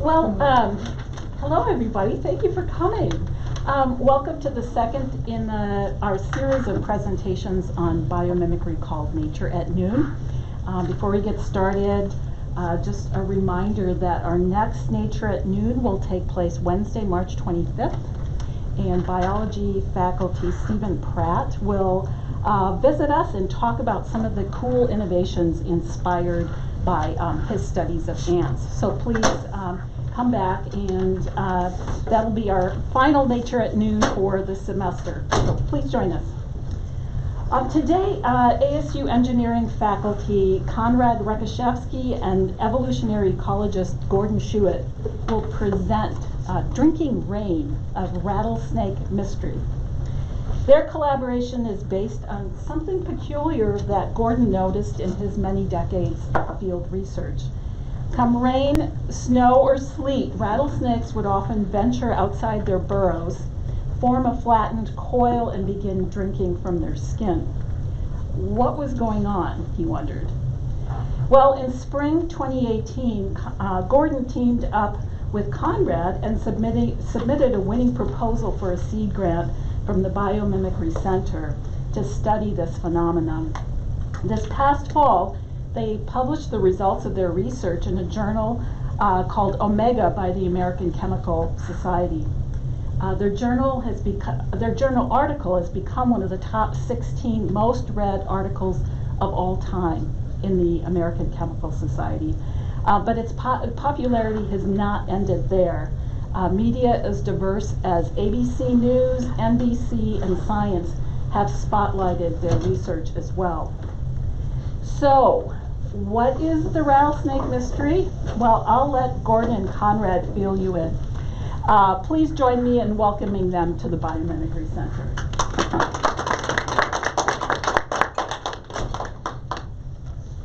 Well, hello everybody. Thank you for coming. Welcome to the second in our series of presentations on biomimicry called Nature at Noon. Before we get started, just a reminder that our next Nature at Noon will take place Wednesday, March 25th, and biology faculty Stephen Pratt will visit us and talk about some of the cool innovations inspired by his studies of ants. So please come back, and that'll be our final Nature at Noon for the semester. So please join us. Today, ASU engineering faculty Konrad Rekashevsky and evolutionary ecologist Gordon Schuett will present Drinking Rain, a Rattlesnake Mystery. Their collaboration is based on something peculiar that Gordon noticed in his many decades of field research. Come rain, snow, or sleet, rattlesnakes would often venture outside their burrows, form a flattened coil, and begin drinking from their skin. What was going on, he wondered. Well, in spring 2018, Gordon teamed up with Konrad and submitted a winning proposal for a seed grant from the Biomimicry Center to study this phenomenon. This past fall, they published the results of their research in a journal called Omega by the American Chemical Society. Their journal article has become one of the top 16 most read articles of all time in the American Chemical Society. But its popularity has not ended there. Media as diverse as ABC News, NBC, and Science have spotlighted their research as well. So, what is the rattlesnake mystery? Well, I'll let Gordon and Konrad fill you in. Please join me in welcoming them to the Biomimicry Center.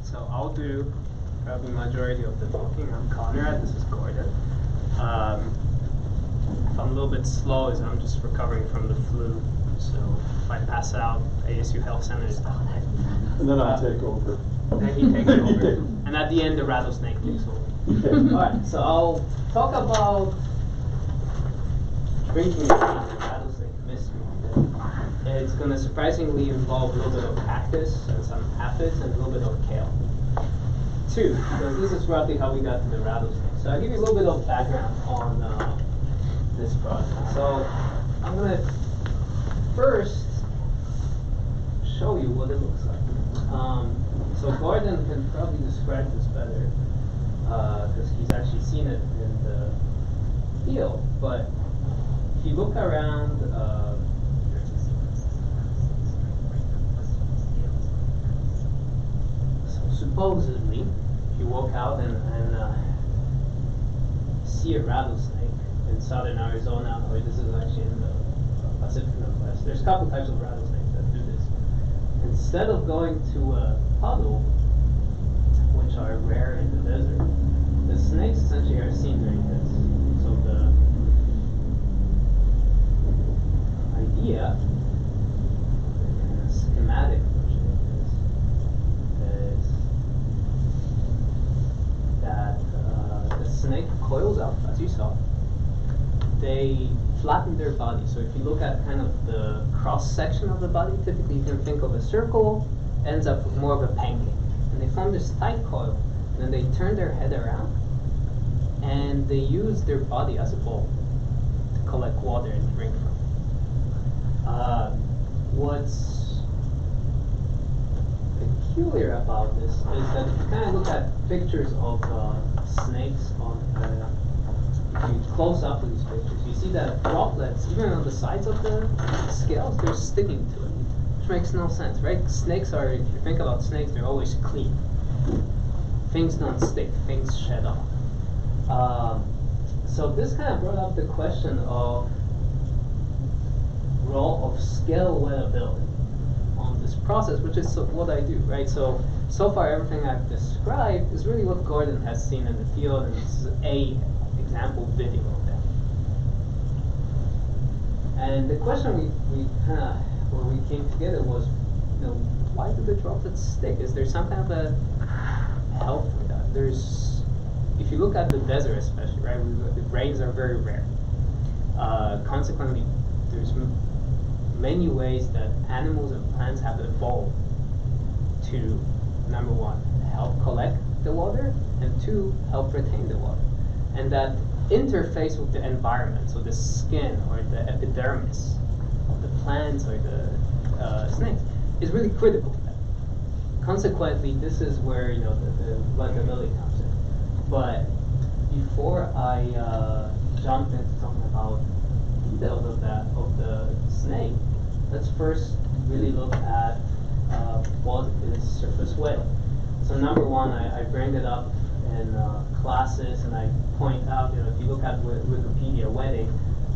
So I'll do probably majority of the talking. I'm Konrad, this is Gordon. If I'm a little bit slow, is I'm just recovering from the flu. So if I pass out, ASU Health Center is down. And then I'll take over. Then he takes over. And at the end, the rattlesnake takes over. Okay. Alright, so I'll talk about drinking the rattlesnake mystery. It's going to surprisingly involve a little bit of cactus and some aphids and a little bit of kale. Two, because this is roughly how we got to the rattlesnake. So I'll give you a little bit of background on this project. So I'm going to first show you what it looks like. So Gordon can probably describe this better because he's actually seen it in the field. But if you look around, so supposedly, if you walk out and see a rattlesnake in southern Arizona, or this is actually in the Pacific Northwest, there's a couple types of rattlesnakes that do this. Instead of going to a puddle, which are rare in the desert, the snakes essentially are seen during this. So the idea, the schematic version of this, is that the snake coils up, as you saw. They flatten their body. So if you look at kind of the cross section of the body, typically you can think of a circle, ends up with more of a pancake. And they form this tight coil, and then they turn their head around, and they use their body as a bowl to collect water and drink from. What's peculiar about this is that if you kind of look at pictures of snakes on if you close up to these pictures, you see that droplets, even on the sides of the scales, they're sticking to it, which makes no sense, right? Snakes are, if you think about snakes, they're always clean. Things don't stick, things shed off. So this kind of brought up the question of role of scale wettability on this process, which is what I do, right? So far everything I've described is really what Gordon has seen in the field, and this is a example video of that. And the question where we came together was, why do the droplets stick? Is there some kind of a help for that? There's if you look at the desert especially, right, the rains are very rare. Consequently, there's many ways that animals and plants have evolved to, number one, help collect the water, and two, help retain the water. And that interface with the environment, so the skin or the epidermis of the plants or the snakes, is really critical to that. Consequently, this is where the likability comes in. But before I jump into talking about details of the snake, let's first really look at what is surface wetting. So number one, I bring it up in classes, and I point out, if you look at Wikipedia, wetting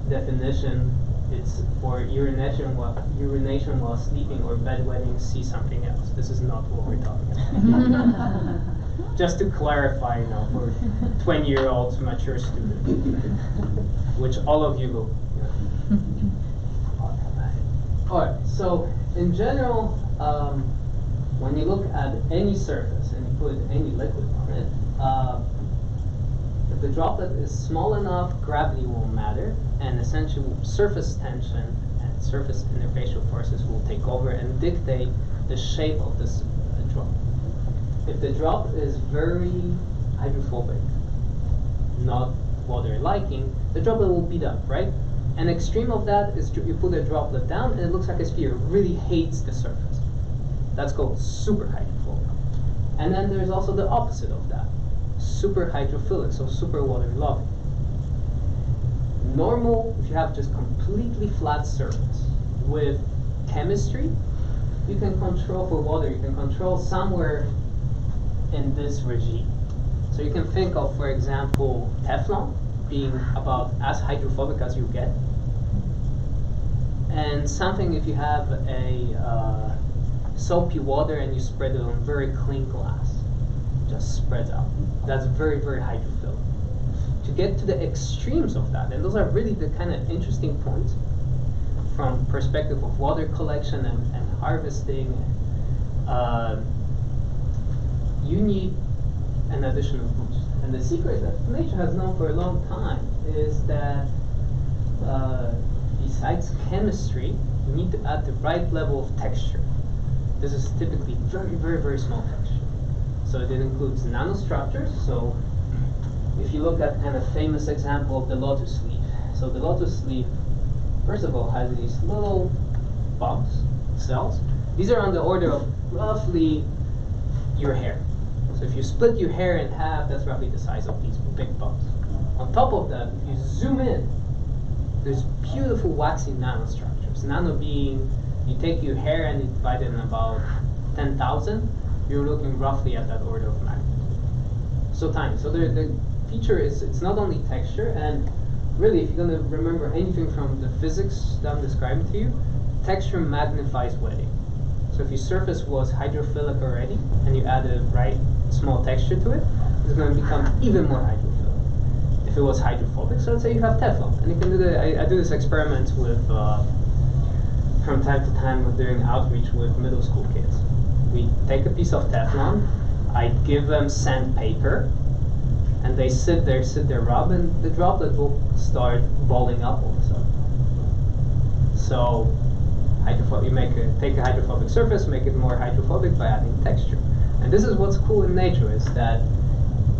definition, it's for urination while sleeping or bedwetting. See something else. This is not what we're talking about. Just to clarify, for 20-year-olds, mature students, which all of you will. All right. So in general, when you look at any surface and you put any liquid on it, if the droplet is small enough, gravity won't matter, and essentially surface tension and surface interfacial forces will take over and dictate the shape of this drop. If the drop is very hydrophobic, not water liking, the droplet will beat up, right? An extreme of that is you put a droplet down and it looks like a sphere. It really hates the surface. That's called super hydrophobic. And then there's also the opposite of that, super hydrophilic, so super water loving. Normal, if you have just completely flat surface with chemistry, you can control for water, you can control somewhere in this regime. So you can think of, for example, Teflon being about as hydrophobic as you get. And something, if you have a soapy water and you spread it on very clean glass, just spreads out. That's very, very hydrophilic. To get to the extremes of that, and those are really the kind of interesting points from perspective of water collection and harvesting, you need an additional boost. And the secret that nature has known for a long time is that besides chemistry, you need to add the right level of texture. This is typically very, very, very small texture. So it includes nanostructures. So if you look at kind of famous example of the lotus leaf. So the lotus leaf, first of all, has these little bumps, cells. These are on the order of roughly your hair. So if you split your hair in half, that's roughly the size of these big bumps. On top of that, if you zoom in, there's beautiful waxy nanostructures. Nano being, you take your hair and you divide it in about 10,000, you're looking roughly at that order of magnitude. So tiny. So the feature is, it's not only texture, and really if you're going to remember anything from the physics that I'm describing to you, texture magnifies wetting. So if your surface was hydrophilic already, and you add the right small texture to it, it's going to become even more hydrophilic. If it was hydrophobic, so let's say you have Teflon, and you can do I do this experiment with, from time to time during outreach with middle school kids. We take a piece of Teflon, I give them sandpaper, and they sit there, rub, and the droplet will start balling up all of a sudden. So you take a hydrophobic surface, make it more hydrophobic by adding texture. And this is what's cool in nature, is that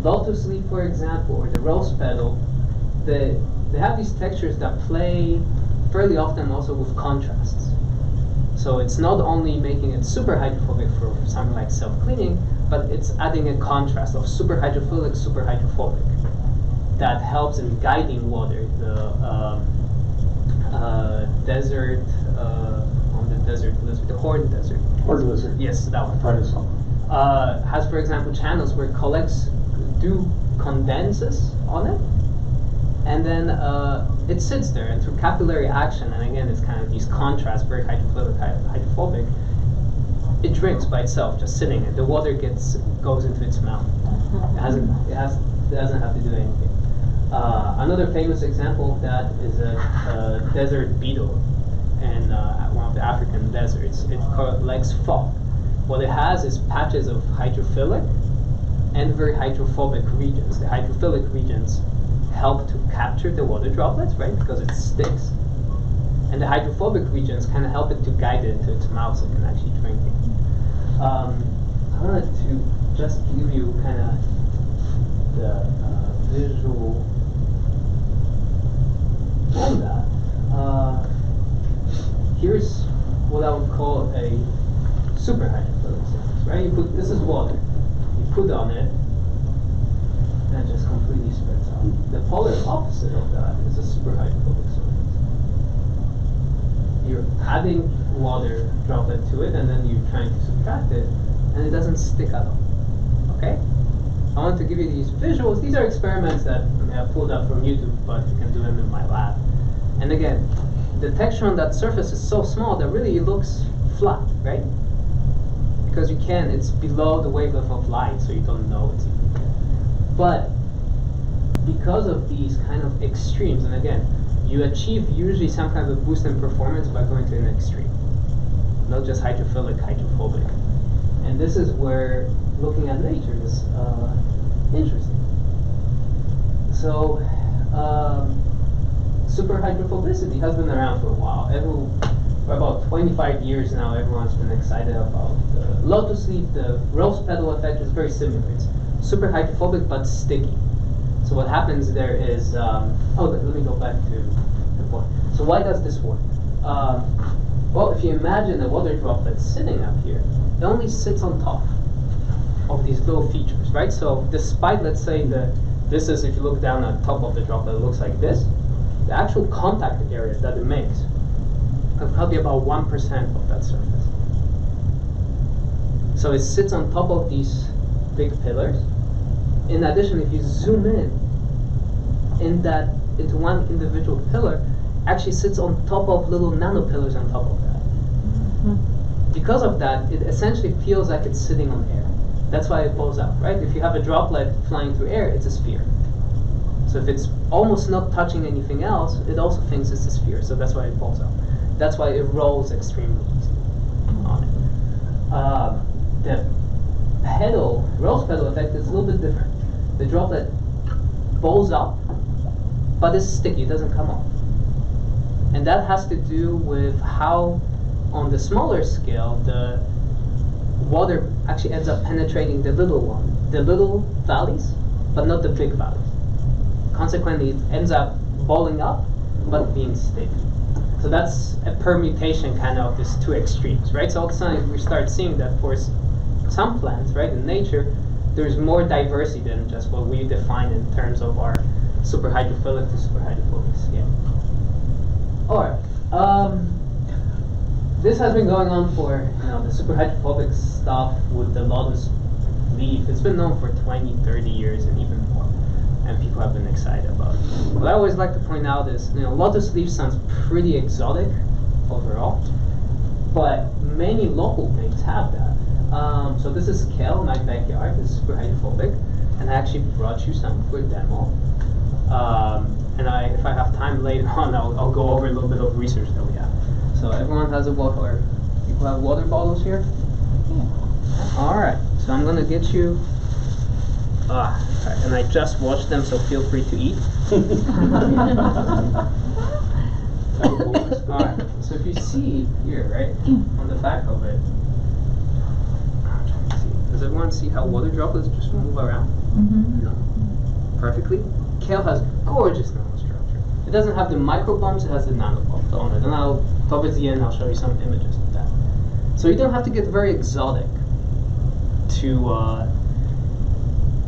lotus leaf, for example, or the rose petal, they have these textures that play fairly often also with contrasts. So it's not only making it super hydrophobic for something like self-cleaning, but it's adding a contrast of super hydrophilic, super hydrophobic. That helps in guiding water. The desert, on the desert lizard, the horned desert. Horned lizard. Yes, that one. Partisol. Has, for example, channels where it collects dew condenses on it, and then it sits there, and through capillary action, and again, it's kind of these contrasts, very hydrophilic, hydrophobic, it drinks by itself, just sitting there. The water goes into its mouth. It doesn't have to do anything. Another famous example of that is a desert beetle in one of the African deserts. It collects fog. What it has is patches of hydrophilic and very hydrophobic regions. The hydrophilic regions help to capture the water droplets, right, because it sticks. And the hydrophobic regions kind of help it to guide it to its mouth so it can actually drink it. I wanted to just give you kind of the visual on that. Here's what I would call a super hydrophilic surface, right? This is water. You put on it, and it just completely spreads out. The polar opposite of that is a super hydrophobic surface. You're adding water droplet to it, and then you're trying to subtract it, and it doesn't stick at all. Okay? I want to give you these visuals. These are experiments that I pulled up from YouTube, but you can do them in my lab. And again, the texture on that surface is so small that really it looks flat, right? Because it's below the wavelength of light, so you don't know it's even there. But because of these kind of extremes, and again, you achieve usually some kind of a boost in performance by going to an extreme, not just hydrophilic, hydrophobic. And this is where looking at nature is interesting. So, super hydrophobicity has been around for a while. For about 25 years now, everyone's been excited about the lotus leaf. The rose petal effect is very similar. It's super hydrophobic but sticky. So what happens there is, let me go back to the point. So why does this work? Well, if you imagine a water droplet sitting up here, it only sits on top of these little features, right? So despite, let's say, this is, if you look down on top of the droplet, it looks like this. The actual contact area that it makes is probably about 1% of that surface. So it sits on top of these big pillars. In addition, if you zoom into one individual pillar, actually sits on top of little nanopillars on top of that. Mm-hmm. Because of that, it essentially feels like it's sitting on air. That's why it blows up, right? If you have a droplet flying through air, it's a sphere. So if it's almost not touching anything else, it also thinks it's a sphere. So that's why it falls out. That's why it rolls extremely easily on it. The rose petal effect is a little bit different. The droplet bowls up, but it's sticky, it doesn't come off. And that has to do with how, on the smaller scale, the water actually ends up penetrating the little valleys, but not the big valleys. Consequently, it ends up balling up, but being sticky. So that's a permutation kind of these two extremes, right? So all of a sudden we start seeing that for some plants, right, in nature, there's more diversity than just what we define in terms of our super hydrophilic to super hydrophobic scale. Alright, this has been going on for, the super hydrophobic stuff with the lotus leaf. It's been known for 20, 30 years and even more. And people have been excited about it. What I always like to point out is, lotus leaf sounds pretty exotic overall, but many local things have that. So this is kale in my backyard. This is super hydrophobic, and I actually brought you some for demo. And if I have time later on, I'll go over a little bit of research that we have. So everyone has a water. People have water bottles here. Yeah. All right. So I'm gonna get you. And I just washed them, so feel free to eat. Alright, so if you see here, right, on the back of it, I'm trying to see. Does everyone see how water droplets just move around? Mm-hmm. No. Perfectly. Kale has gorgeous nanostructure. It doesn't have the microbumps, it has the nanobumps on it. And towards the end, I'll show you some images of that. So you don't have to get very exotic to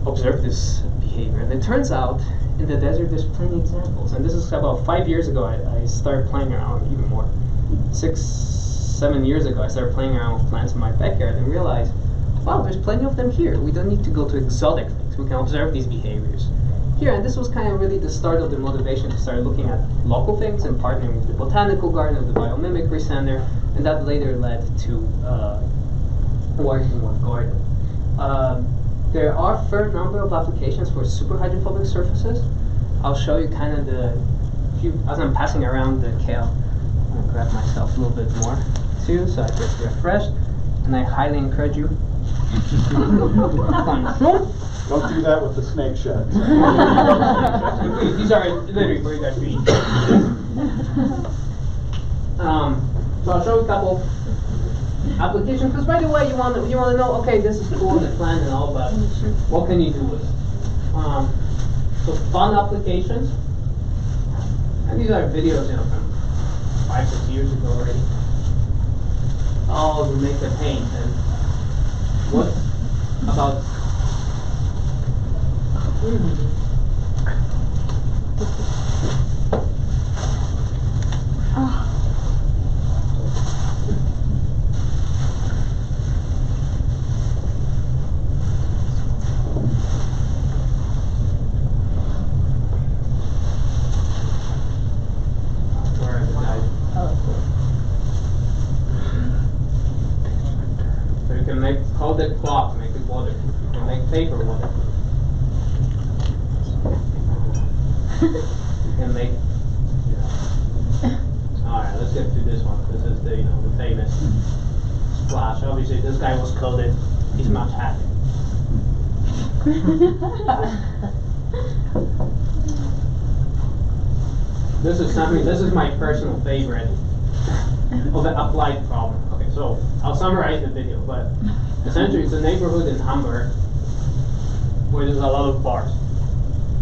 observe this behavior. And it turns out in the desert there's plenty of examples. And this is about 5 years ago I started playing around, even more. 6, 7 years ago I started playing around with plants in my backyard and realized, wow, there's plenty of them here. We don't need to go to exotic things. We can observe these behaviors here. And this was kind of really the start of the motivation to start looking at local things and partnering with the Botanical Garden of the Biomimicry Center. And that later led to working with Gordon. There are a fair number of applications for super hydrophobic surfaces. I'll show you kind of as I'm passing around the kale. I'm going to grab myself a little bit more too so I get refreshed. And I highly encourage you to consume Don't do that with the snake sheds. These are literally for you guys to eat. So I'll show you a couple applications, because right away you want to know, okay, this is cool, the plan and all, but what can you do with it? So fun applications, and these are videos, from 5-6 years ago already. Oh, we make the paint, and what about? So you can make coated cloth, make it water. You can make paper water. You can make. All right, let's get to this one. This is the the famous splash. Obviously, this guy was coated. He's much happy. This is something. This is my personal favorite of the applied problem. Okay, so I'll summarize the video, but essentially it's a neighborhood in Hamburg where there's a lot of bars.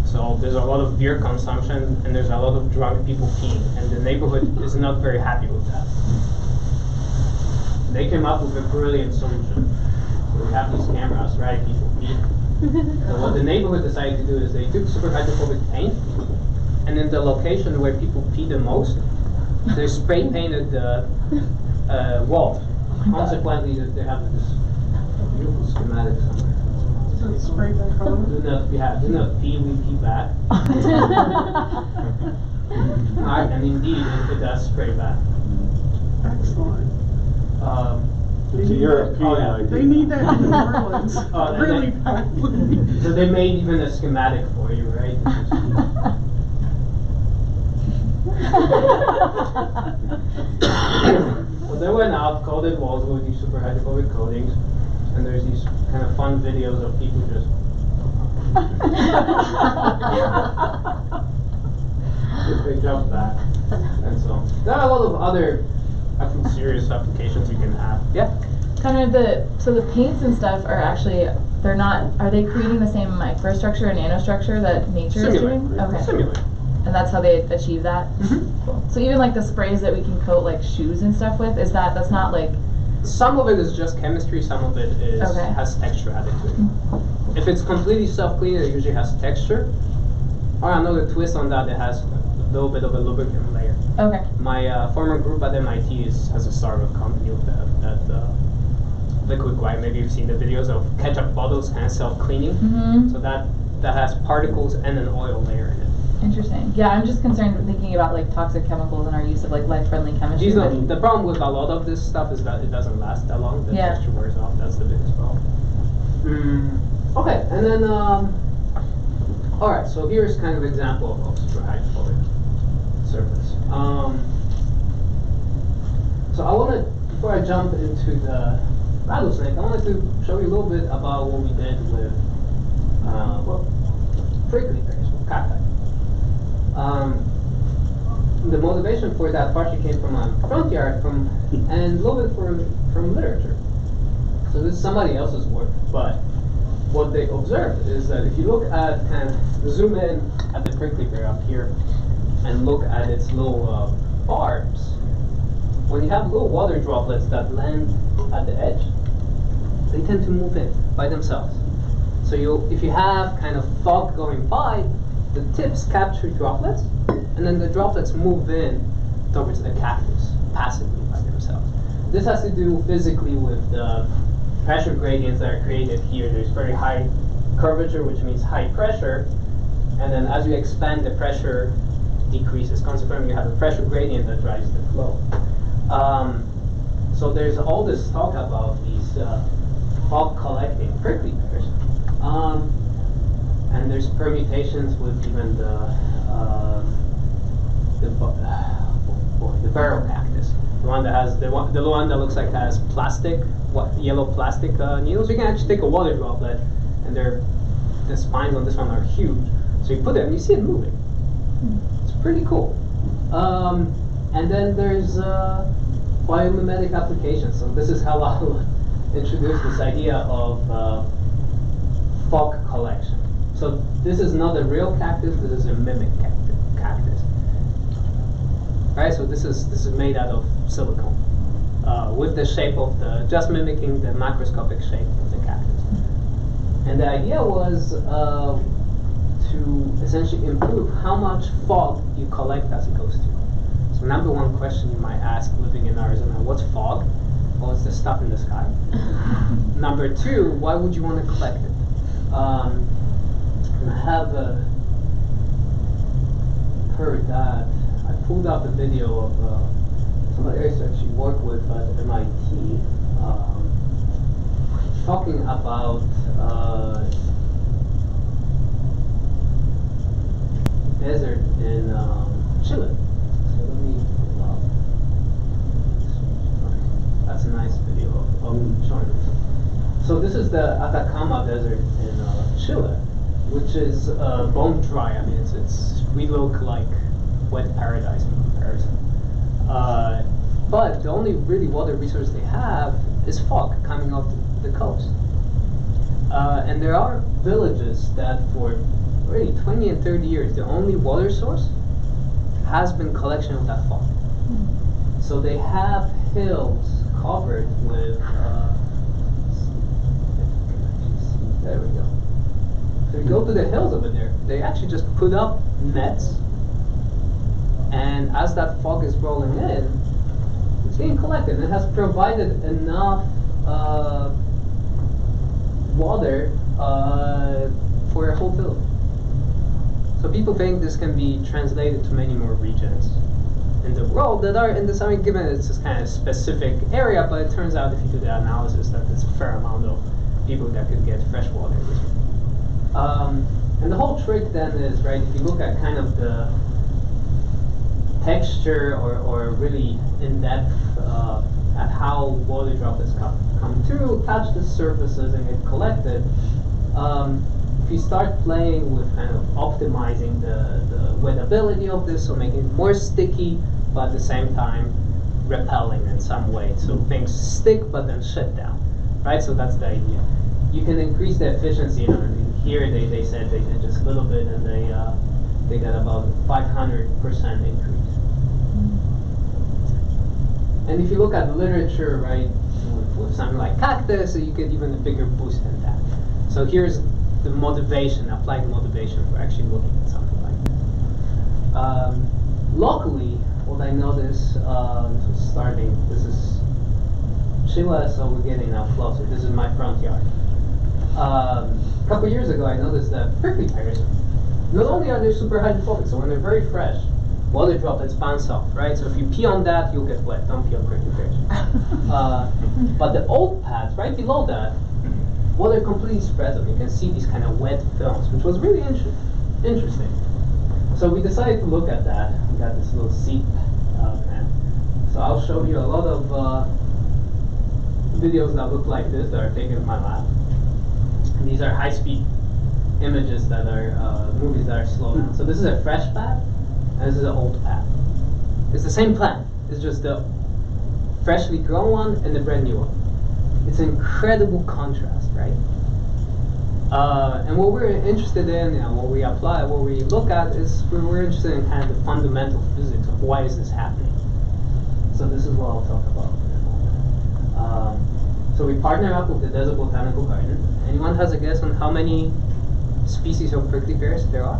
So there's a lot of beer consumption and there's a lot of drunk people peeing, and the neighborhood is not very happy with that. They came up with a brilliant solution. So we have these cameras, right? People pee. So what the neighborhood decided to do is they took super hydrophobic paint, and in the location where people pee the most, they spray painted the wall. Consequently, they have this beautiful schematic somewhere. Spray back on. Do not pee, we pee back. Alright, and indeed, it does spray back. Excellent. It's a European Oh, yeah. idea. They need that in New Orleans. Oh, they- Really badly. So they made even a schematic for you, right? So they went out, coated walls with these super hydrophobic coatings, and there's these kind of fun videos of people just they jump back, and so there are a lot of other, I think, serious applications you can have. Yeah. Kind of so the paints and stuff are actually, are they creating the same microstructure and nanostructure that nature is doing? Okay. Simulate. And that's how they achieve that? Cool. So even like the sprays that we can coat like shoes and stuff with, that's not like... Some of it is just chemistry, some of it is has texture added to it. If it's completely self-cleaning, it usually has texture. Or another twist on that, it has a little bit of a lubricant layer. Okay. My former group at MIT has a startup company with that liquid white. Maybe you've seen the videos of ketchup bottles kind of self-cleaning. Mm-hmm. So that has particles and an oil layer in it. Interesting. Yeah, I'm just concerned with thinking about like toxic chemicals and our use of like life-friendly chemistry. The problem with a lot of this stuff is that it doesn't last that long. The texture wears off. That's the biggest problem. Okay, and then all right. So here's kind of example of super hydrophobic surface. So I want to, before I jump into the rattlesnake, I wanted to show you a little bit about what we did with prickly pears, with cacti. The motivation for that partially came from a front yard, and a little bit from literature. So this is somebody else's work, but what they observed is that if you look at kind of zoom in at the prickly pear up here and look at its little barbs, when you have little water droplets that land at the edge, they tend to move in by themselves. So if you have kind of fog going by, the tips capture droplets, and then the droplets move in towards the cactus passively by themselves. This has to do physically with the pressure gradients that are created here. There's very high curvature, which means high pressure, and then as you expand, the pressure decreases. Consequently, you have a pressure gradient that drives the flow. So there's all this talk about these fog collecting prickly pears. And there's permutations with even the barrel cactus, the one that has the one that looks like has plastic, yellow plastic needles. You can actually take a water droplet, and they're the spines on this one are huge. So you put it and you see it moving. It's pretty cool. And then there's biomimetic applications. So this is how I'll introduce this idea of fog collection. So this is not a real cactus, this is a mimic cactus. Right, so this is made out of silicone. With the shape of just mimicking the macroscopic shape of the cactus. And the idea was to essentially improve how much fog you collect as it goes through. So number one question you might ask living in Arizona, what's fog? Well, it's the stuff in the sky. Number two, why would you want to collect it? And I have heard that, I pulled up a video of somebody I used to actually work with at MIT, talking about desert in Chile. So let me pull up. That's a nice video of showing it. So this is the Atacama Desert in Chile, which is bone dry. I mean, we look like wet paradise in comparison. But the only really water resource they have is fog coming off the coast. And there are villages that for really 20 and 30 years, the only water source has been collection of that fog. So they have hills covered with, there we go. So you go to the hills over there, they actually just put up nets, and as that fog is rolling in, it's being collected. It has provided enough water for a whole village. So people think this can be translated to many more regions in the world that are in the same, given it's this kind of specific area, but it turns out if you do the analysis that there's a fair amount of people that could get fresh water. And the whole trick then is, right, if you look at kind of the texture or really in depth at how water droplets come through, touch the surfaces and get collected, if you start playing with kind of optimizing the wettability of this, so making it more sticky, but at the same time repelling in some way, so things stick but then shut down, right? So that's the idea. You can increase the efficiency. You know, here they said they did just a little bit, and they got about 500% increase. And if you look at the literature, right, with something like cactus, you get even a bigger boost than that. So here's the motivation, applied motivation for actually looking at something like this. Locally, what I noticed, this is Chile, so we're getting now closer. This is my front yard. A couple years ago, I noticed that prickly pears, not only are they super hydrophobic, so when they're very fresh, water droplets bounce off, right? So if you pee on that, you'll get wet. Don't pee on prickly pears. But the old pads, right below that, water completely spreads them. You can see these kind of wet films, which was really interesting. So we decided to look at that. We got this little seed pen. So I'll show you a lot of videos that look like this that are taken in my lab. And these are high-speed images that are movies that are slowed down. So this is a fresh pad, and this is an old pad. It's the same plant. It's just the freshly grown one and the brand new one. It's an incredible contrast, right? And what we're interested in, what we apply, what we look at is we're interested in kind of the fundamental physics of why is this happening. So this is what I'll talk about in a moment. So we partner up with the Desert Botanical Garden. Anyone has a guess on how many species of prickly pears there are?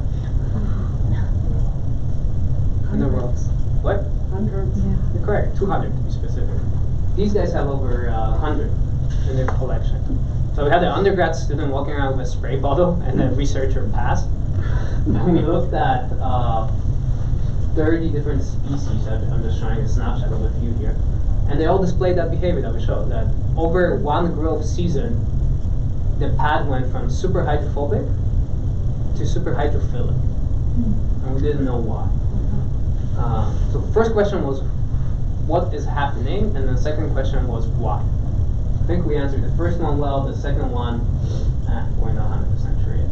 In the world? What? Hundreds. Yeah. Correct, 200 to be specific. These guys have over 100 in their collection. So we had an undergrad student walking around with a spray bottle, and a researcher passed. And we looked at 30 different species. I'm just showing a snapshot of a few here. And they all displayed that behavior that we showed, that over one growth season, the pad went from super hydrophobic to super hydrophilic. And we didn't know why. So first question was, what is happening? And the second question was, why? I think we answered the first one well, the second one, we're not 100% sure yet.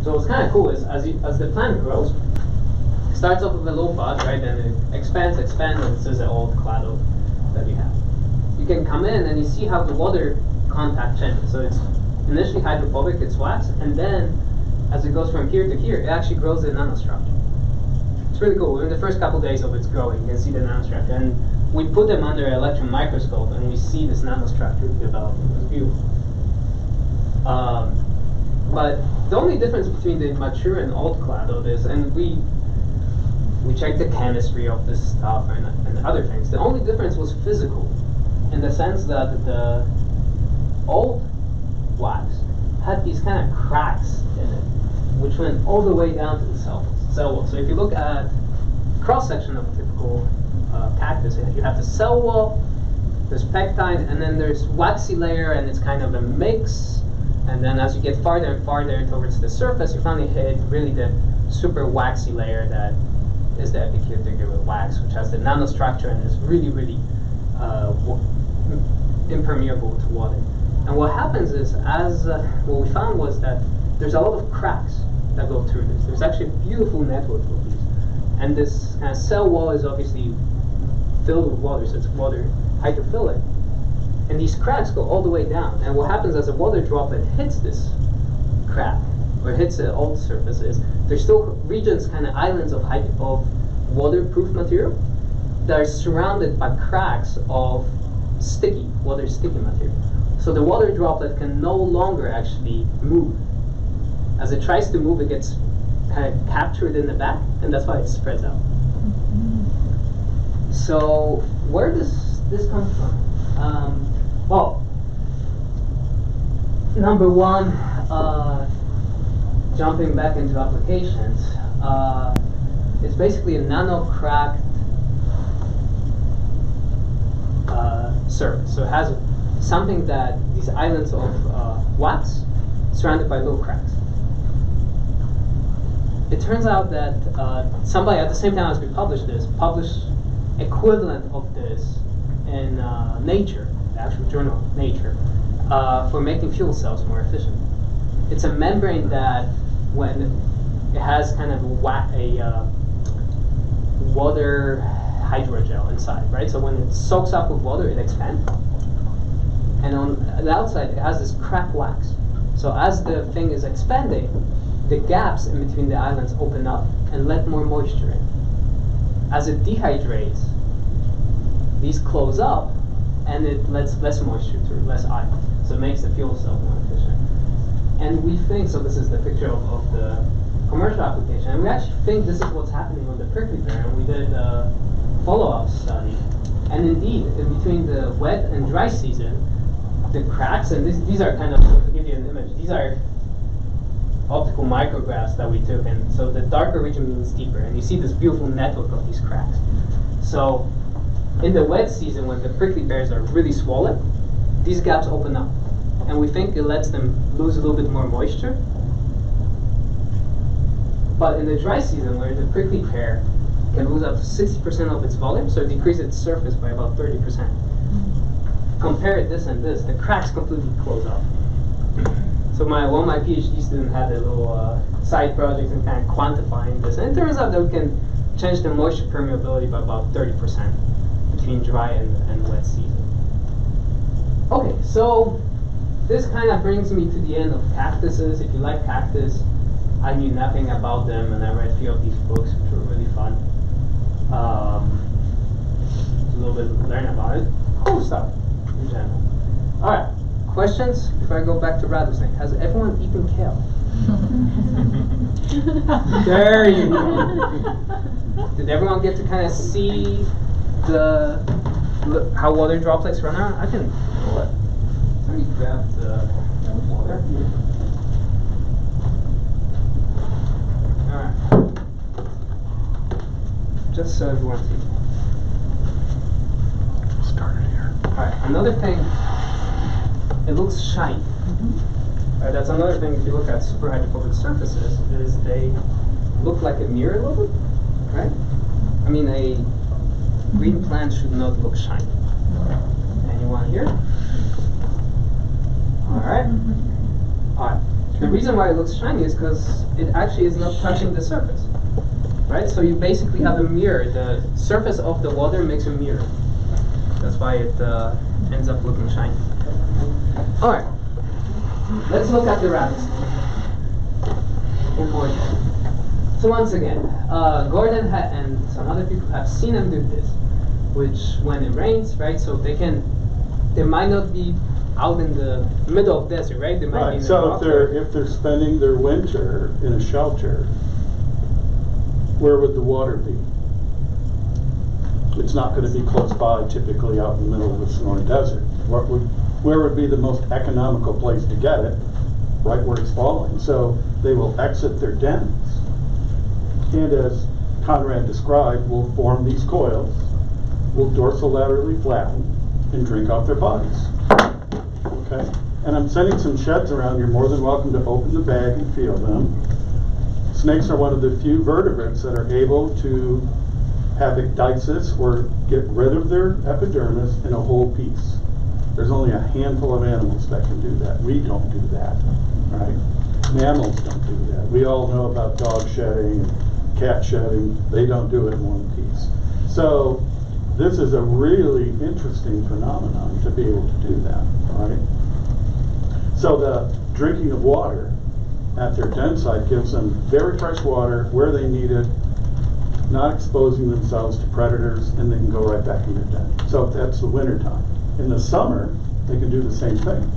So what's kind of cool is as the plant grows, it starts off with a little bud, right, and it expands, and this is an old clado that we have. You can come in and you see how the water contact changes. So it's initially hydrophobic, it's wax, and then as it goes from here to here, it actually grows the nanostructure. It's really cool. In the first couple days of its growing, you can see the nanostructure. And we put them under an electron microscope and we see this nanostructure developing. It's beautiful. But the only difference between the mature and old clado is, and we checked the chemistry of this stuff and other things. The only difference was physical, in the sense that the old wax had these kind of cracks in it, which went all the way down to the cell wall. So if you look at cross section of a typical cactus, you have the cell wall, there's pectine, and then there's waxy layer, and it's kind of a mix. And then as you get farther and farther towards the surface, you finally hit really the super waxy layer that is the epicuticular wax, which has the nanostructure and is really, really impermeable to water. And what happens is, what we found was that there's a lot of cracks that go through this. There's actually a beautiful network of these. And this kind of cell wall is obviously filled with water, so it's water hydrophilic. And these cracks go all the way down. And what happens as a water droplet hits this crack, or hits the old surfaces, there's still regions, kind of islands of waterproof material that are surrounded by cracks of water sticky material. So the water droplet can no longer actually move. As it tries to move, it gets kind of captured in the back, and that's why it spreads out. So where does this come from? Well, number one, jumping back into applications, it's basically a nano-cracked surface. So it has something that these islands of wax surrounded by little cracks. It turns out that somebody at the same time as we published equivalent of this in Nature, the actual journal Nature, for making fuel cells more efficient. It's a membrane that, when it has kind of a water hydrogel inside, right? So when it soaks up with water, it expands. And on the outside, it has this cracked wax. So as the thing is expanding, the gaps in between the islands open up and let more moisture in. As it dehydrates, these close up and it lets less moisture through, less ions. So it makes the fuel cell more efficient. And we think, so this is the picture of the commercial application, and we actually think this is what's happening on the prickly pear, and we did a follow-up study. And indeed, in between the wet and dry season, the cracks, and these are kind of, to give you an image, these are optical micrographs that we took, and so the darker region means deeper, and you see this beautiful network of these cracks. So in the wet season, when the prickly pears are really swollen, these gaps open up, and we think it lets them lose a little bit more moisture. But in the dry season, where the prickly pear can lose up to 60% of its volume, so it decreases its surface by about 30%. Compare this and this, the cracks completely close up. So my PhD student had a little side project and kind of quantifying this, and it turns out that we can change the moisture permeability by about 30% between dry and wet season. Okay, so this kind of brings me to the end of cactuses. If you like cactus, I knew nothing about them, and I read a few of these books, which were really fun. A little bit learn about it. Cool stuff in general. All right, questions before I go back to rattlesnake. Has everyone eaten kale? There you go. Did everyone get to kind of see how water droplets run around? I can. You know what? Let me grab the water. Alright. Just so everyone sees. Started here. Alright, another thing, it looks shiny. Alright, that's another thing if you look at super hydrophobic surfaces, is they look like a mirror a little bit, right? I mean, a green plant should not look shiny. Anyone here? Alright. Alright, The reason why it looks shiny is because it actually is not touching the surface, right? So you basically have a mirror. The surface of the water makes a mirror. That's why it ends up looking shiny. All right, let's look at the rattlesnake in more depth. So once again, Gordon and some other people have seen them do this, which when it rains, right? So they might not be out in the middle of desert, right? They might be Right, in the so rock if they're spending their winter in a shelter, where would the water be? It's not gonna be close by, typically out in the middle of the Sonora Desert. Where would be the most economical place to get it? Right where it's falling. So they will exit their dens. And as Conrad described, will form these coils, will dorsolaterally flatten, and drink off their bodies. Okay? And I'm sending some sheds around. You're more than welcome to open the bag and feel them. Snakes are one of the few vertebrates that are able to have ecdysis or get rid of their epidermis in a whole piece. There's only a handful of animals that can do that. We don't do that, right? Mammals don't do that. We all know about dog shedding and cat shedding. They don't do it in one piece. So this is a really interesting phenomenon to be able to do that, right? So the drinking of water at their den site gives them very fresh water where they need it, not exposing themselves to predators, and they can go right back in their den. So that's the winter time. In the summer, they can do the same thing.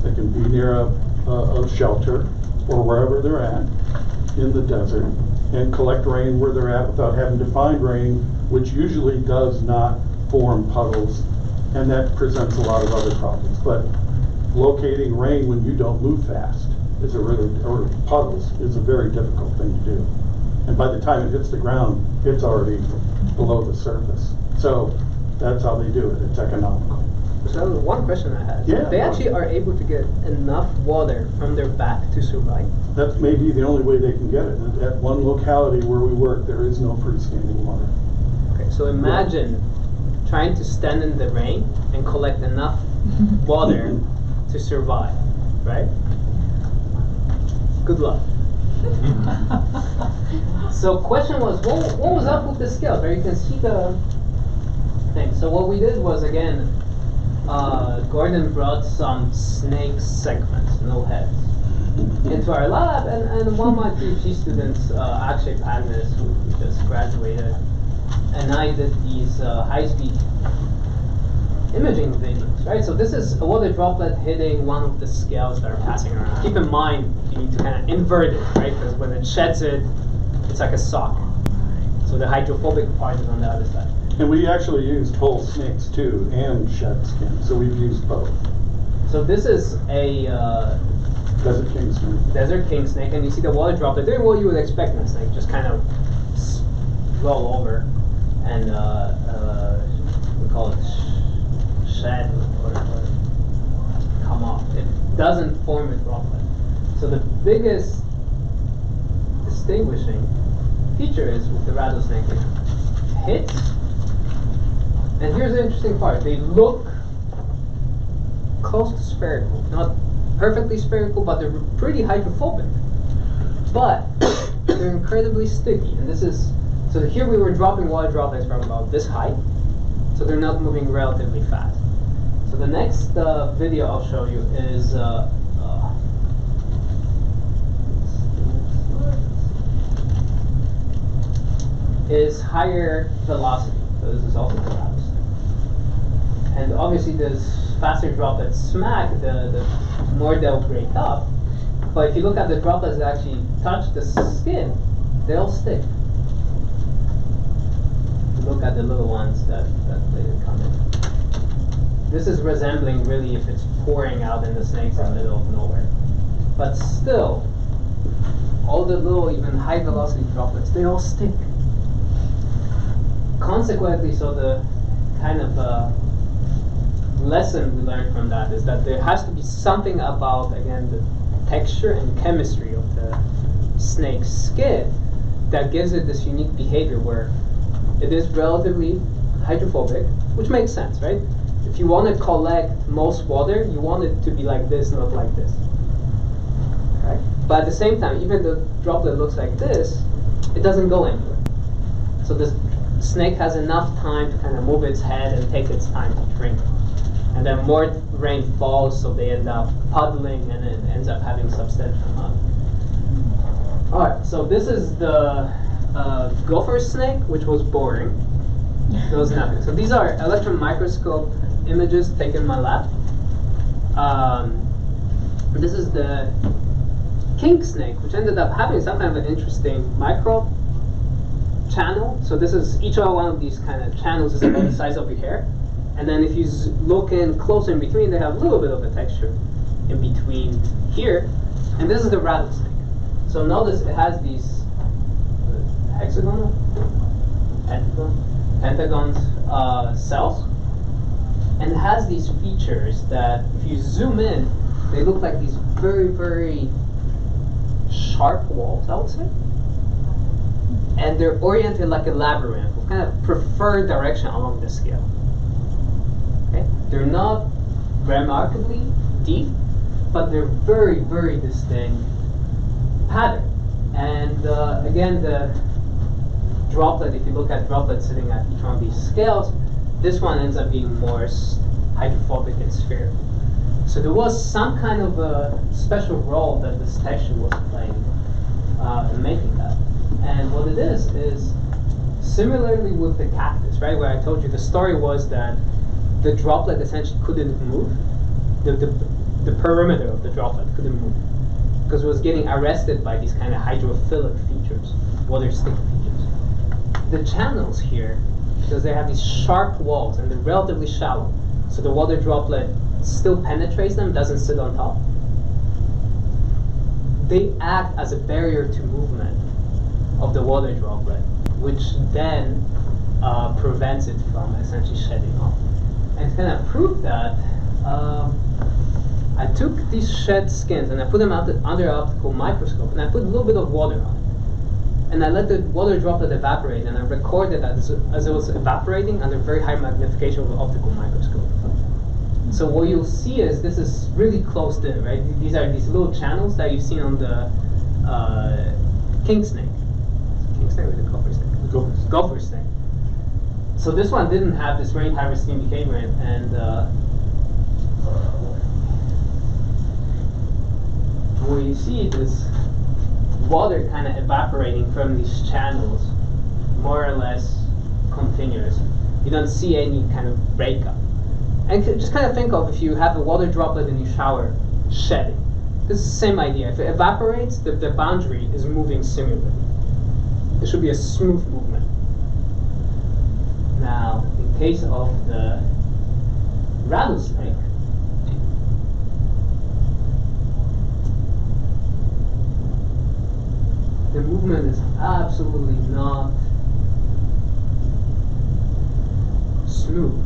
They can be near a shelter or wherever they're at in the desert and collect rain where they're at without having to find rain, which usually does not form puddles, and that presents a lot of other problems. But locating rain when you don't move fast is or puddles is a very difficult thing to do. And by the time it hits the ground, it's already below the surface. So that's how they do it. It's economical. So that was one question I had. Yeah. They actually are able to get enough water from their back to survive. That's maybe the only way they can get it. At one locality where we work, there is no freestanding water. Okay, so imagine trying to stand in the rain and collect enough water to survive, right? Good luck. So question was, what was up with the scales, right? You can see the thing. So what we did was, again, Gordon brought some snake segments, no heads, into our lab, and one of my PhD students, Akshay Padnis, who just graduated, and I did these high-speed imaging videos, right? So this is a water droplet hitting one of the scales that are passing around. Keep in mind, you need to kind of invert it, right? Because when it sheds it, it's like a sock. So the hydrophobic part is on the other side. And we actually used whole snakes too, and shed skin, so we've used both. So this is a Desert king snake. desert king snake, and you see the water droplet. They're what you would expect in a snake, just kind of roll over and we call it shed or come off. It doesn't form a droplet. So the biggest distinguishing feature is with the rattlesnake, it hits. And here's the interesting part. They look close to spherical. Not perfectly spherical, but they're pretty hydrophobic. But they're incredibly sticky. And this is, so here we were dropping water droplets from about this height. So they're not moving relatively fast. So the next video I'll show you is higher velocity. So this is also the rattlesnake. And obviously this faster droplets smack, the more they'll break up. But if you look at the droplets that actually touch the skin, they'll stick. Look at the little ones that later come in. This is resembling really if it's pouring out in the snakes in the middle of nowhere. But still, all the little, even high velocity droplets, they all stick. Consequently, so the kind of lesson we learned from that is that there has to be something about, again, the texture and chemistry of the snake's skin that gives it this unique behavior where it is relatively hydrophobic, which makes sense, right? If you want to collect most water, you want it to be like this, not like this. Okay? But at the same time, even the droplet looks like this, it doesn't go anywhere. So the snake has enough time to kind of move its head and take its time to drink. And then more rain falls, so they end up puddling, and it ends up having substantial amount. All right, so this is the gopher snake, which was boring. There was nothing. So these are electron microscope images taken in my lab. This is the king snake, which ended up having some kind of an interesting microbe channel. So this is each one of these kind of channels is about the size of your hair. And then if you look in closer in between, they have a little bit of a texture in between here. And this is the rattlesnake. So notice it has these pentagons cells, and it has these features that if you zoom in, they look like these very, very sharp walls, I would say. And they're oriented like a labyrinth with kind of preferred direction along the scale. Okay? They're not remarkably deep, but they're very, very distinct pattern. And again, the droplet, if you look at droplets sitting at each one of these scales, this one ends up being more hydrophobic and spherical. So there was some kind of a special role that this texture was playing in making that. And what it is similarly with the cactus, right? Where I told you the story was that the droplet essentially couldn't move. The perimeter of the droplet couldn't move because it was getting arrested by these kind of hydrophilic features, water stick features. The channels here, because they have these sharp walls and they're relatively shallow, so the water droplet still penetrates them, doesn't sit on top. They act as a barrier to movement of the water droplet, which then prevents it from essentially shedding off. And to kind of prove that, I took these shed skins and I put them under optical microscope, and I put a little bit of water on it. And I let the water droplet evaporate, and I recorded that as it was evaporating under very high magnification with an optical microscope. So what you'll see is this is really closed in, right? These are these little channels that you've seen on the king snake. King snake or the gopher snake? Gopher snake. So this one didn't have this rain harvesting behavior, and what you see is water kind of evaporating from these channels, more or less continuous. You don't see any kind of breakup. And just kind of think of if you have a water droplet in your shower shedding. This is the same idea. If it evaporates, the boundary is moving similarly. It should be a smooth movement. Now, in case of the rattlesnake, the movement is absolutely not smooth.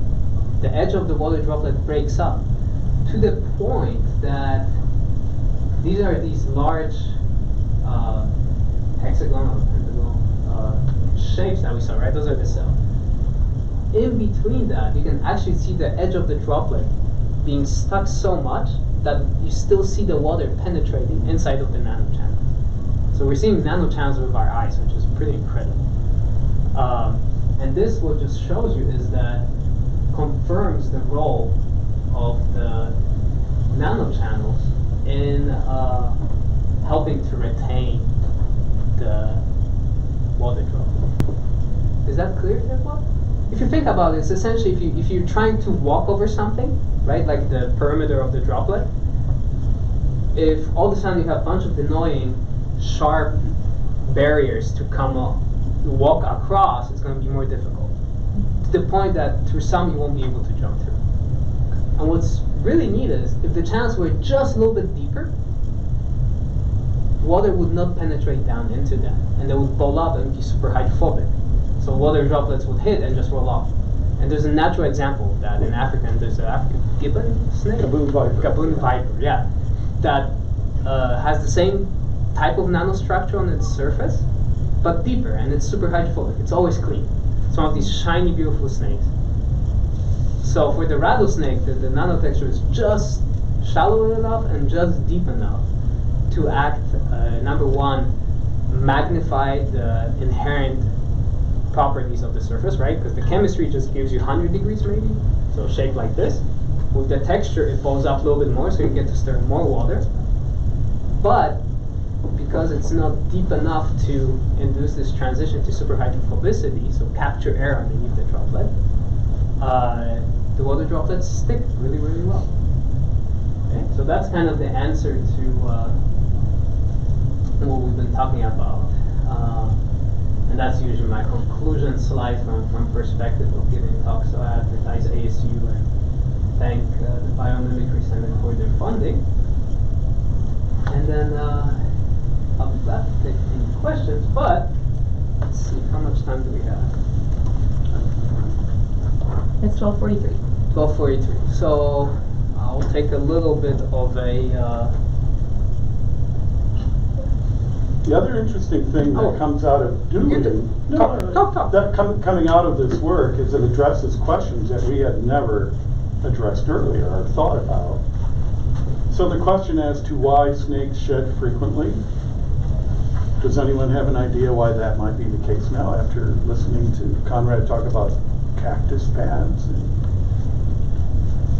The edge of the water droplet breaks up to the point that these are these large hexagonal or pentagonal shapes that we saw, right? Those are the cells. In between that, you can actually see the edge of the droplet being stuck so much that you still see the water penetrating inside of the nanochannel. So we're seeing nanochannels with our eyes, which is pretty incredible. And this what just shows you is that confirms the role of the nanochannels in helping to retain the water droplet. Is that clear, everyone? If you think about it, it's essentially if you're trying to walk over something, right, like the perimeter of the droplet, if all of a sudden you have a bunch of annoying, sharp barriers to walk across, it's going to be more difficult. To the point that through some you won't be able to jump through. And what's really neat is if the channels were just a little bit deeper, water would not penetrate down into them, and they would ball up and be super hydrophobic. So water droplets would hit and just roll off. And there's a natural example of that in Africa, and there's an African gibbon snake? Gaboon viper. Gaboon viper, yeah. That has the same type of nanostructure on its surface, but deeper, and it's super hydrophobic. It's always clean. It's one of these shiny, beautiful snakes. So for the rattlesnake, the nanotexture is just shallow enough and just deep enough to act number one, magnify the inherent properties of the surface, right? Because the chemistry just gives you 100 degrees maybe, so shaped like this. With the texture, it blows up a little bit more, so you get to stir more water. But because it's not deep enough to induce this transition to superhydrophobicity, so capture air underneath the droplet, the water droplets stick really, really well. Okay? So that's kind of the answer to what we've been talking about. And that's usually my conclusion slide from perspective of giving talks. So I advertise ASU and thank the Biomimicry Center for their funding. And then I'll be glad to take any questions, but let's see, how much time do we have? It's 12:43. 12:43. So I'll take a little bit of a The other interesting thing that Oh. comes out of doing, Talk. that coming out of this work is it addresses questions that we had never addressed earlier or thought about. So the question as to why snakes shed frequently, does anyone have an idea why that might be the case now after listening to Conrad talk about cactus pads?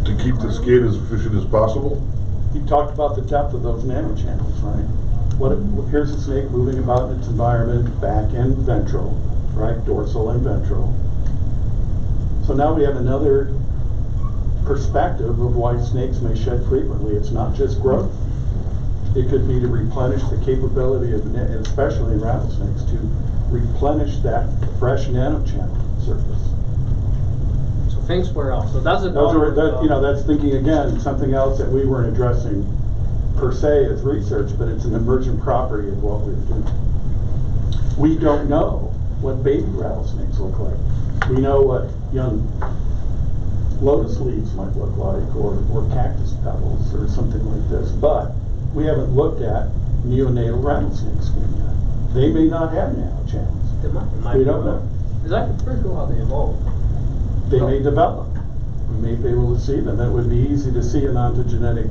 To keep the skin as efficient as possible? He talked about the depth of those nanochannels, right? Here's a snake moving about in its environment, back and ventral, right? Dorsal and ventral. So now we have another perspective of why snakes may shed frequently. It's not just growth. It could be to replenish the capability of, especially in rattlesnakes, to replenish that fresh nanochannel surface. So things wear off. So that's a That's thinking again, something else that we weren't addressing per se as research, but it's an emergent property of what we're doing. We don't know what baby rattlesnakes look like. We know what young lotus leaves might look like, or cactus petals, or something like this, but we haven't looked at neonatal rattlesnake skin yet. They may not have nanochannels. It might We be don't know. It's actually pretty cool how they evolve. They may develop. We may be able to see them. It would be easy to see an ontogenetic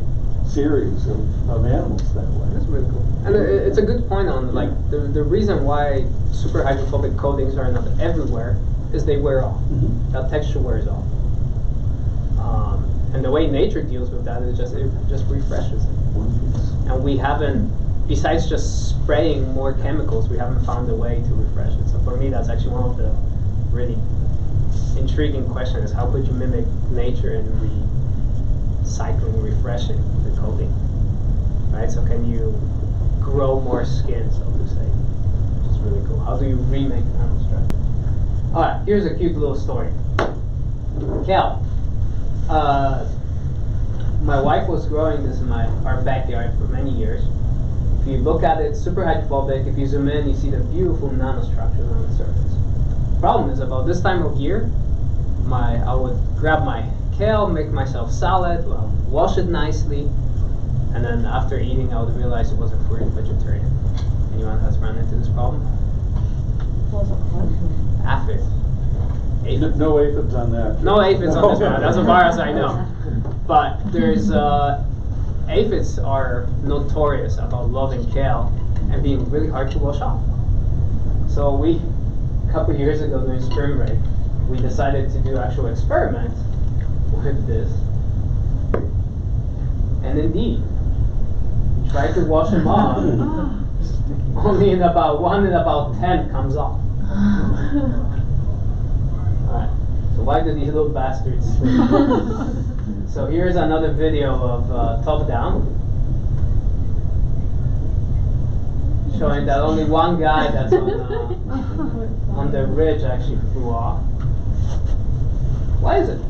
series of animals that way. That's really cool. And it's a good point on like the reason why super hydrophobic coatings are not everywhere is they wear off. Mhm. That texture wears off. And the way nature deals with that is it just refreshes it. One piece. And we haven't, besides just spraying more chemicals, we haven't found a way to refresh it. So for me, that's actually one of the really intriguing questions: how could you mimic nature in recycling, refreshing the coating? Right? So can you grow more skin, so to say? Which is really cool. How do you remake nanostructure? All right, here's a cute little story. Cal, my wife was growing this in our backyard for many years. If you look at it, super hydrophobic. If you zoom in, you see the beautiful nanostructures on the surface. Problem is, about this time of year, I would grab my kale, make myself salad, wash it nicely, and then after eating, I would realize it wasn't fully vegetarian. Anyone has run into this problem? Aphids. No aphids on that. No aphids on this one, as far as I know. But there's, aphids are notorious about loving kale and being really hard to wash off. So a couple of years ago during spring break, we decided to do actual experiments with this. And indeed, we tried to wash them off. Only one in about 10 comes off. Alright, so why do these little bastards sleep? So here's another video of top down, showing that only one guy that's on the ridge actually flew off. Why is it?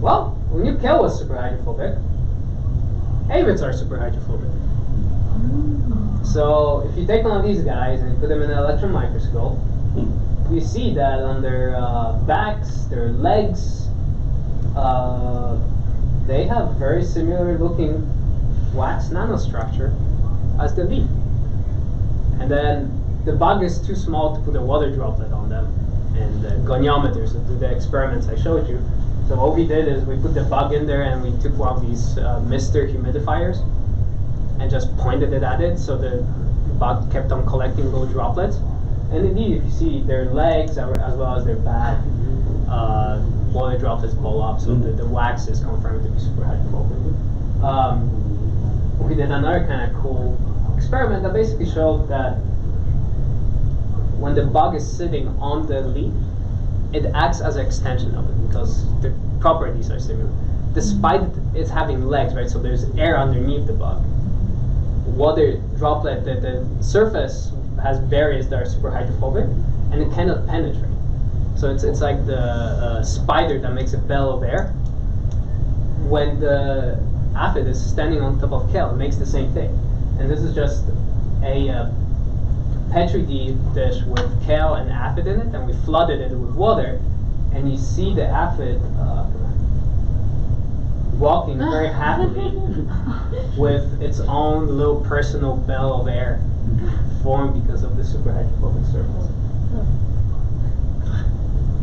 Well, when your kale was super hydrophobic, aphids are super hydrophobic. So if you take one of these guys and put them in an electron microscope, you see that on their backs, their legs, they have very similar looking wax nanostructure as the leaf. And then the bug is too small to put a water droplet on them and the goniometers to do the experiments I showed you. So what we did is we put the bug in there and we took one of these mister humidifiers and just pointed it at it. So the bug kept on collecting little droplets. And indeed, if you see their legs as well as their back, water droplets blow up, so the wax is confirmed to be super hydrophobic. We did another kind of cool experiment that basically showed that when the bug is sitting on the leaf, it acts as an extension of it because the properties are similar. Despite it having legs, right? So there's air underneath the bug. Water droplet, the surface has barriers that are super hydrophobic, and it cannot penetrate. So it's like the spider that makes a bell of air. When the aphid is standing on top of kale, it makes the same thing. And this is just a Petri dish with kale and aphid in it, and we flooded it with water, and you see the aphid walking very happily with its own little personal bell of air formed because of the super hydrophobic surface.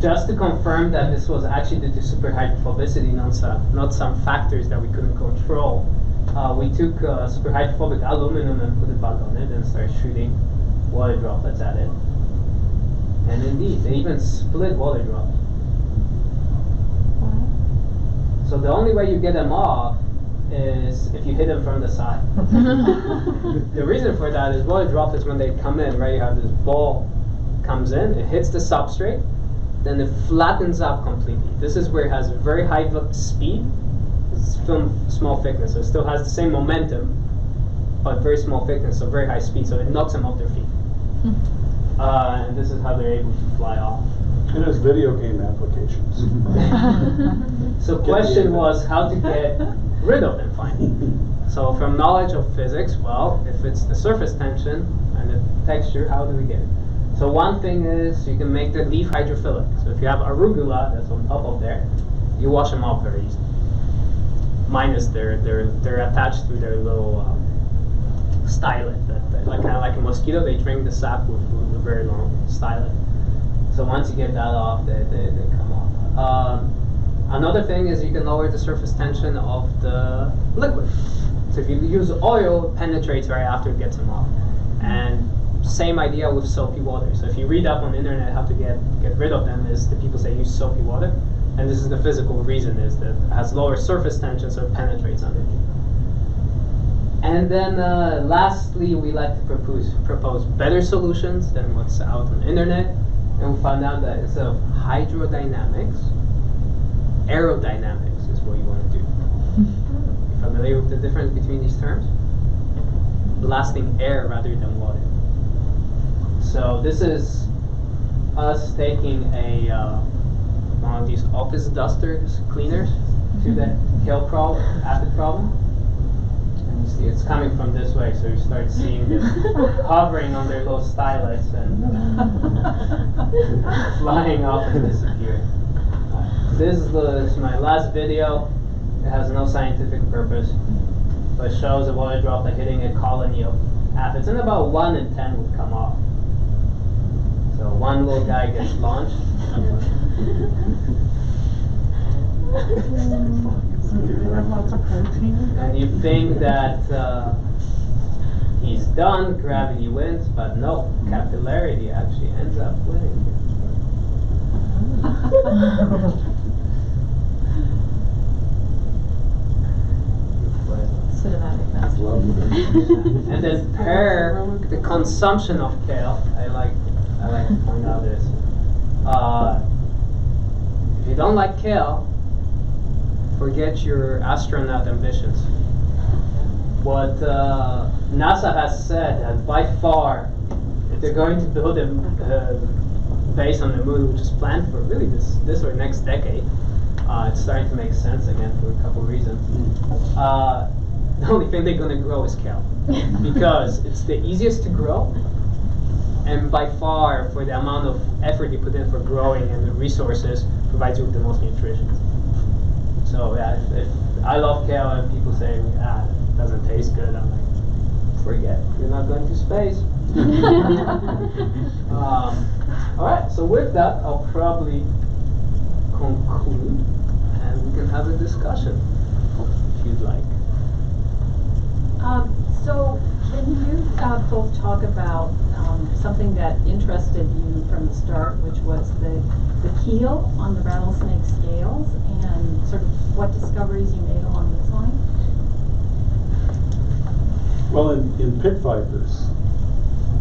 Just to confirm that this was actually due to super hydrophobicity, not some factors that we couldn't control, we took super hydrophobic aluminum and put it back on it and started shooting water droplets at it. And indeed, they even split water drops. So the only way you get them off is if you hit them from the side. The reason for that is water droplets, when they come in, right, you have this ball comes in, it hits the substrate, then it flattens out completely. This is where it has very high speed. It's film small thickness, so it still has the same momentum, but very small thickness, so very high speed, so it knocks them off their feet. And this is how they're able to fly off. It has video game applications. So question was how to get rid of them finally. So from knowledge of physics, well, if it's the surface tension and the texture, how do we get it? So one thing is you can make the leaf hydrophilic. So if you have arugula that's on top of there, you wash them off very easily. Minus they're attached to their little stylet, like kind of like a mosquito. They drink the sap with a very long stylet. So once you get that off, they come off. Another thing is you can lower the surface tension of the liquid. So if you use oil, it penetrates right after it gets them off. And same idea with soapy water. So if you read up on the internet how to get rid of them, is the people say use soapy water. And this is the physical reason, is that it has lower surface tension, so it penetrates underneath. And then lastly, we like to propose better solutions than what's out on the internet. And we found out that instead of hydrodynamics, aerodynamics is what you want to do. You familiar with the difference between these terms? Blasting air rather than water. So this is us taking one of these office dusters, cleaners, to the kale problem, aphid problem. And you see it's coming from this way, so you start seeing them hovering on their little stylets and flying off and disappearing. This is my last video. It has no scientific purpose, but it shows a water droplet hitting a colony of aphids, and about 1 in 10 would come off. So one little guy gets launched. And you think that he's done, gravity wins, but no, capillarity actually ends up winning. Cinematic mess. And then pair the consumption of kale. I like to point out this. If you don't like kale, forget your astronaut ambitions. What NASA has said that by far, if they're going to build a base on the moon, which is planned for really this or next decade, it's starting to make sense again for a couple of reasons. The only thing they're going to grow is kale, because it's the easiest to grow, and by far, for the amount of effort you put in for growing and the resources, provides you with the most nutrition. So yeah, if I love kale and people say, it doesn't taste good, I'm like, forget, you're not going to space. Alright, so with that, I'll probably conclude, and we can have a discussion, if you'd like. So Can you both talk about something that interested you from the start, which was the keel on the rattlesnake scales, and sort of what discoveries you made along this line? Well, in pit vipers,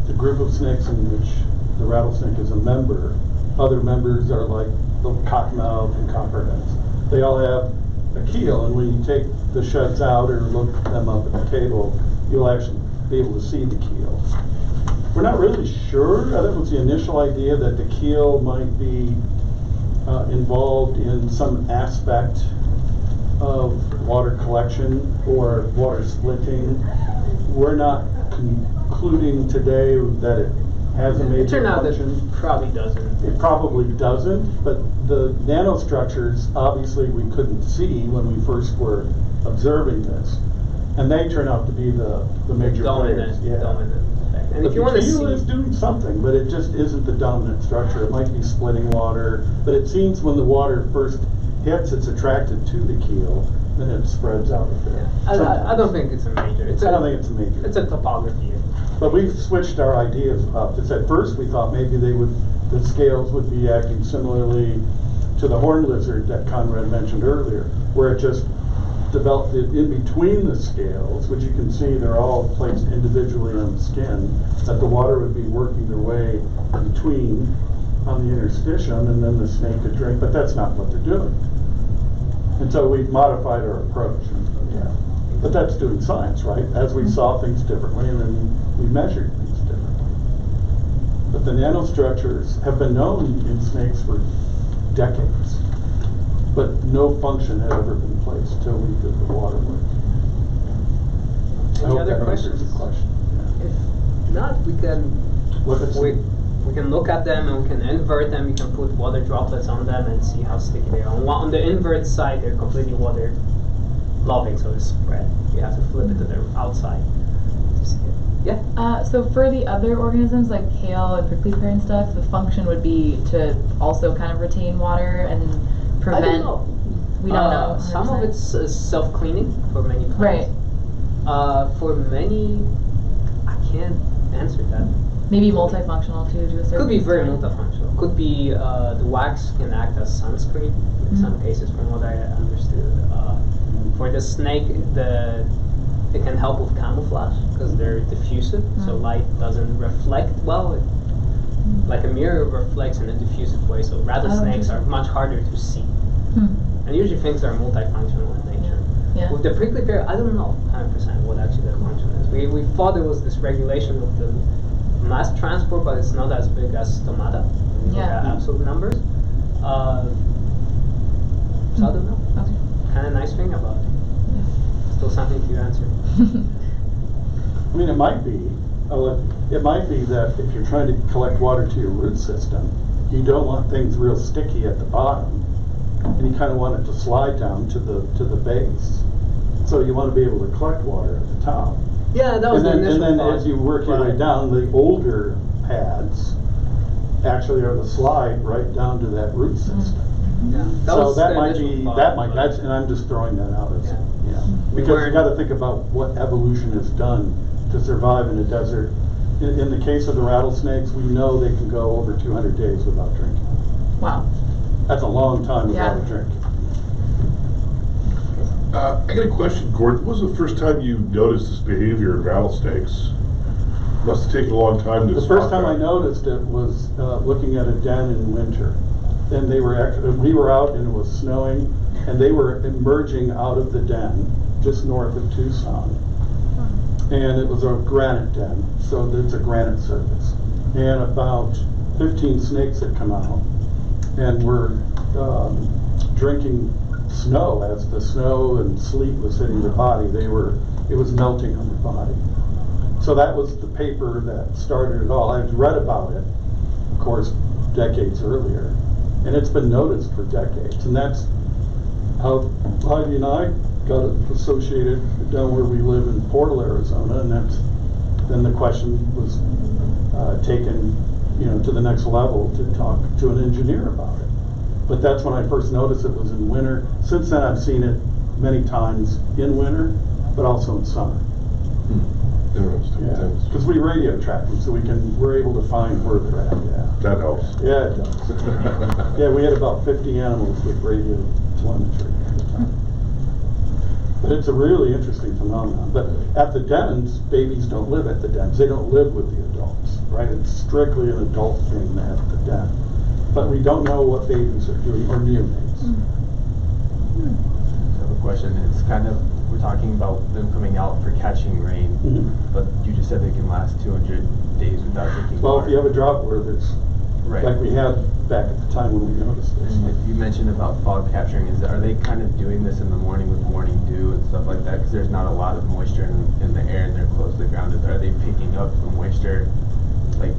the group of snakes in which the rattlesnake is a member, other members are like the cottonmouth and copperheads. They all have a keel, and when you take the shuds out or look them up at the table, you'll actually be able to see the keel. We're not really sure. That was the initial idea, that the keel might be involved in some aspect of water collection or water splitting. We're not concluding today that it has a It major turned out that function. it probably doesn't. It probably doesn't, but the nanostructures, obviously, we couldn't see when we first were observing this. And they turn out to be the major players. Dominant effect. And But if you the want to keel see, is doing something, but it just isn't the dominant structure. It might be splitting water, but it seems when the water first hits, it's attracted to the keel, then it spreads out a bit. I don't think it's a major. I don't think it's a major. It's a topography. But we've switched our ideas up. Because at first we thought maybe the scales would be acting similarly to the horned lizard that Conrad mentioned earlier, where it just developed it in between the scales, which you can see they're all placed individually on the skin, that the water would be working their way between on the interstitium, and then the snake could drink, but that's not what they're doing. And so we've modified our approach. Yeah. But that's doing science, right? As we saw things differently, and then we measured things differently. But the nanostructures have been known in snakes for decades, but no function had ever been placed till we did the water work. I Any hope other that answers questions? the question. If not, we can look at them and we can invert them. You can put water droplets on them and see how sticky they are. On the invert side, they're completely water loving, so it's spread. You have to flip it to the outside to see it. Yeah. So for the other organisms like kale and prickly pear and stuff, the function would be to also kind of retain water and prevent. I don't know. We don't know. Some of 100%. it's self-cleaning for many plants. Right. For many, I can't answer that. Maybe multifunctional too, to a certain Could be very extent. multifunctional. Could be the wax can act as sunscreen in some cases, from what I understood. For the snake, it can help with camouflage because they're diffusive, so light doesn't reflect well. Like a mirror reflects in a diffusive way, so rattlesnakes are much harder to see. And usually things are multifunctional in nature. Yeah. With the prickly pear, I don't know 100% what actually their function is. We thought there was this regulation of the mass transport, but it's not as big as stomata. When you look at absolute numbers. So I don't know. Okay. Kind of nice thing about it. Still something to answer. I mean, it might be that if you're trying to collect water to your root system, you don't want things real sticky at the bottom, and you kind of want it to slide down to the base. So you want to be able to collect water at the top. Yeah, that was And the initial then thought. as you work your way Right. down, the older pads actually are the slide right down to that root system. Yeah, that So was that the might initial be, thought, but- and I'm just throwing that out as, Yeah. We Because you weren't- gotta think about what evolution has done to survive in a desert. In the case of the rattlesnakes, we know they can go over 200 days without drinking. Wow. That's a long time without Yeah. a drink. I got a question, Gordon. When was the first time you noticed this behavior in rattlesnakes? Must have taken a long time to The spot first time I that. noticed it was looking at a den in winter. And we were out and it was snowing, and they were emerging out of the den just north of Tucson. And it was a granite den, so it's a granite surface. And about 15 snakes had come out and were drinking snow. As the snow and sleet was hitting their body, it was melting on their body. So that was the paper that started it all. I'd read about it, of course, decades earlier, and it's been noticed for decades. And that's how Heidi and I got it associated down where we live in Portal, Arizona, and then the question was taken, to the next level to talk to an engineer about it. But that's when I first noticed it was in winter. Since then, I've seen it many times in winter, but also in summer. Interesting, Yeah, thanks. because we radio track them, so we're able to find where they're at, yeah. That helps. Yeah, it does. Yeah, we had about 50 animals with radio telemetry at the time. But it's a really interesting phenomenon. But at the dens, babies don't live at the dens. They don't live with the adults, right? It's strictly an adult thing at the den. But we don't know what babies are doing, or neonates. I have a question. It's kind of, we're talking about them coming out for catching rain, Mhm. but you just said they can last 200 days without drinking Well, water. if you have a drought where there's, Right. like we had back at the time when we noticed this. And you mentioned about fog capturing. Are they kind of doing this in the morning with morning dew and stuff like that? Because there's not a lot of moisture in the air and they're close to the ground. Are they picking up the moisture like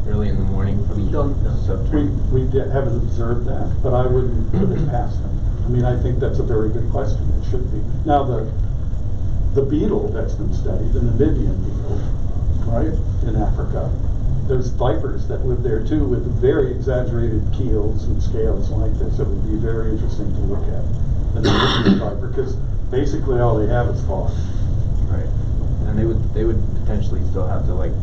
early in the morning from We don't know. subterranean? We haven't observed that, but I wouldn't put it past them. I mean, I think that's a very good question. It should be. Now, the beetle that's been studied, the Namibian beetle, right, in Africa, there's vipers that live there too with very exaggerated keels and scales like this. It would be very interesting to look at the Namibian viper, because basically all they have is fog. Right. And they would potentially still have to like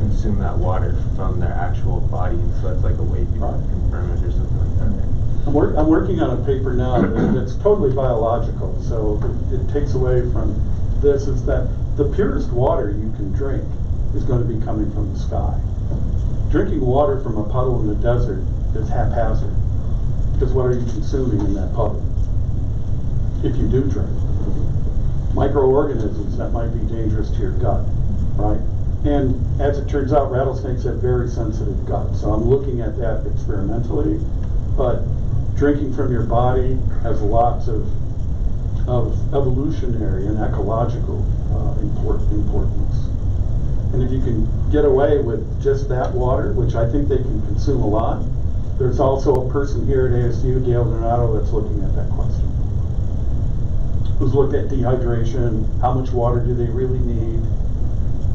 consume that water from their actual body, and so that's like a way people Right. can ferment or something like that. Right? I'm working on a paper now that's totally biological, so it takes away from this, is that the purest water you can drink is going to be coming from the sky. Drinking water from a puddle in the desert is haphazard, because what are you consuming in that puddle? If you do drink. Microorganisms that might be dangerous to your gut, right? And as it turns out, rattlesnakes have very sensitive guts, so I'm looking at that experimentally, but drinking from your body has lots of evolutionary and ecological importance. And if you can get away with just that water, which I think they can consume a lot, there's also a person here at ASU, Gail Donato, that's looking at that question. Who's looked at dehydration, how much water do they really need?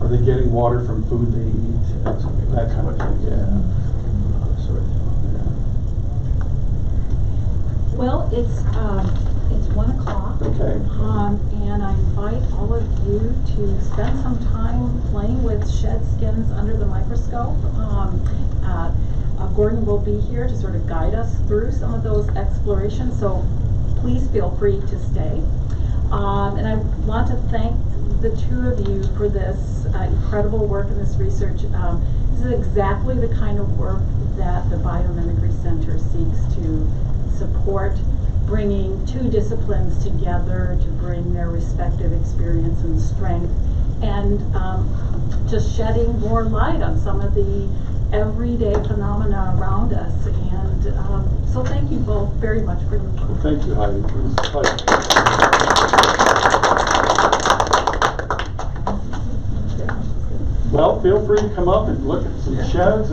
Are they getting water from food they eat? That kind of thing, yeah. Well, it's 1 o'clock. Okay. And I invite all of you to spend some time playing with shed skins under the microscope. Gordon will be here to sort of guide us through some of those explorations, so please feel free to stay. And I want to thank the two of you for this incredible work and this research. This is exactly the kind of work that the Biomimicry Center seeks to support, bringing two disciplines together to bring their respective experience and strength, and just shedding more light on some of the everyday phenomena around us. And so thank you both very much for your work. Thank you, Heidi. It was a pleasure. Well, feel free to come up and look at some sheds.